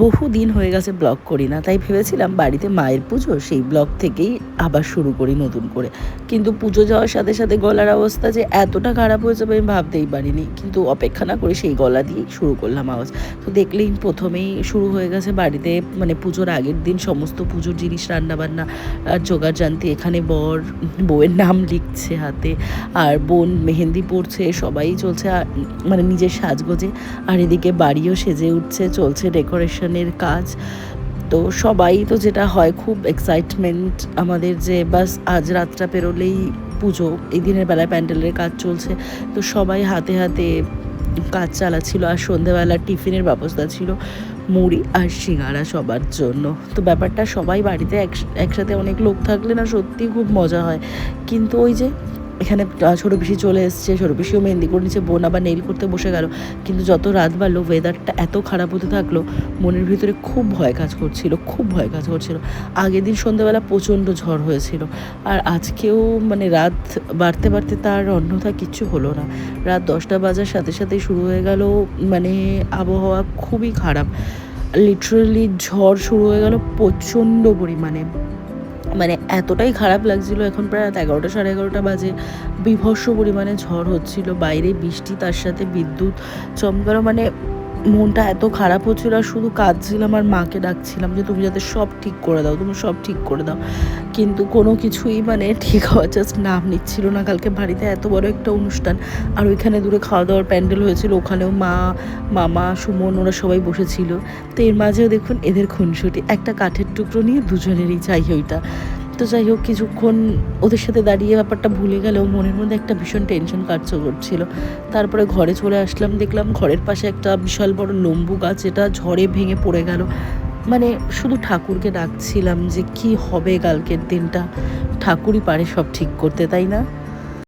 বহু দিন হয়ে গেছে ব্লগ করি না, তাই ভেবেছিলাম বাড়িতে মায়ের পুজো, সেই ব্লগ থেকেই আবার শুরু করি নতুন করে। কিন্তু পুজো যাওয়ার সাথে সাথে গলার অবস্থা যে এতটা খারাপ হয়ে যাবে আমি ভাবতেই পারিনি, কিন্তু অপেক্ষা না করে সেই গলা দিয়েই শুরু করলাম আওয়াজ। তো দেখলেই প্রথমেই শুরু হয়ে গেছে বাড়িতে, মানে পুজোর আগের দিন সমস্ত পুজোর জিনিস রান্নাবান্না আর জোগাড় জানতে। এখানে বর বউয়ের নাম লিখছে হাতে, আর বোন মেহেন্দি পড়ছে, সবাই চলছে মানে নিজের সাজগোজে। আর এদিকে বাড়িও সেজে উঠছে, চলছে ডেকোরেশনের কাজ। তো সবাই তো যেটা হয় খুব এক্সাইটমেন্ট আমাদের, যে বাস আজ রাতটা পেরোলেই পুজো, এই দিনের বেলায় প্যান্ডেলের কাজ চলছে। তো সবাই হাতে হাতে কাজ চালাচ্ছিল। আর সন্ধেবেলার টিফিনের ব্যবস্থা ছিল মুড়ি আর সিঙ্গারা সবার জন্য। তো ব্যাপারটা সবাই বাড়িতে একসাথে অনেক লোক থাকলে না সত্যিই খুব মজা হয়। কিন্তু ওই যে এখানে ছোটো পিসি চলে এসছে, ছোটো পিসিও মেহেন্দি করে নিচ্ছে, বোন আবার নেইল করতে বসে গেল। কিন্তু যত রাত বাড়লো ওয়েদারটা এত খারাপ হতে থাকলো, মনের ভিতরে খুব ভয় কাজ করছিল, খুব ভয় কাজ করছিল। আগের দিন সন্ধ্যাবেলা প্রচণ্ড ঝড় হয়েছিল, আর আজকেও মানে রাত বাড়তে বাড়তে তার অন্যথা কিচ্ছু হলো না। রাত 10টা বাজার সাথে সাথেই শুরু হয়ে গেল মানে আবহাওয়া খুবই খারাপ। লিটারেলি ঝড় শুরু হয়ে গেল প্রচণ্ড পরিমাণে, মানে এতটাই খারাপ লাগছিল। এখন প্রায় রাত 11টা 11:30 বাজে, বীভৎস পরিমাণে ঝড় হচ্ছিল, বাইরে বৃষ্টি, তার সাথে বিদ্যুৎ চমকানো। মানে মনটা এত খারাপ হচ্ছিল, আর শুধু কাঁদছিলাম আর মাকে ডাকছিলাম যে তুমি যাতে সব ঠিক করে দাও, তুমি সব ঠিক করে দাও। কিন্তু কোনো কিছুই মানে ঠিক হওয়ার জাস্ট নাম নিচ্ছিল না। কালকে বাড়িতে এত বড় একটা অনুষ্ঠান, আর ওইখানে দূরে খাওয়া দাওয়ার প্যান্ডেল হয়েছিল, ওখানেও মা, মামা, সুমন ওরা সবাই বসেছিল। তো এর মাঝেও দেখুন এদের খুনসুটি, একটা কাঠের টুকরো নিয়ে দুজনেরই চাই ওইটা। তো যাই হোক, কিছুক্ষণ ওদের সাথে দাঁড়িয়ে ব্যাপারটা ভুলে গেলেও মনের মধ্যে একটা ভীষণ টেনশন কাজ করছিল। তারপরে ঘরে চলে আসলাম, দেখলাম ঘরের পাশে একটা বিশাল বড় লম্বু গাছ, এটা ঝড়ে ভেঙে পড়ে গেল। মানে শুধু ঠাকুরকে ডাকছিলাম যে কি হবে কালকের দিনটা, ঠাকুরই পারে সব ঠিক করতে, তাই না?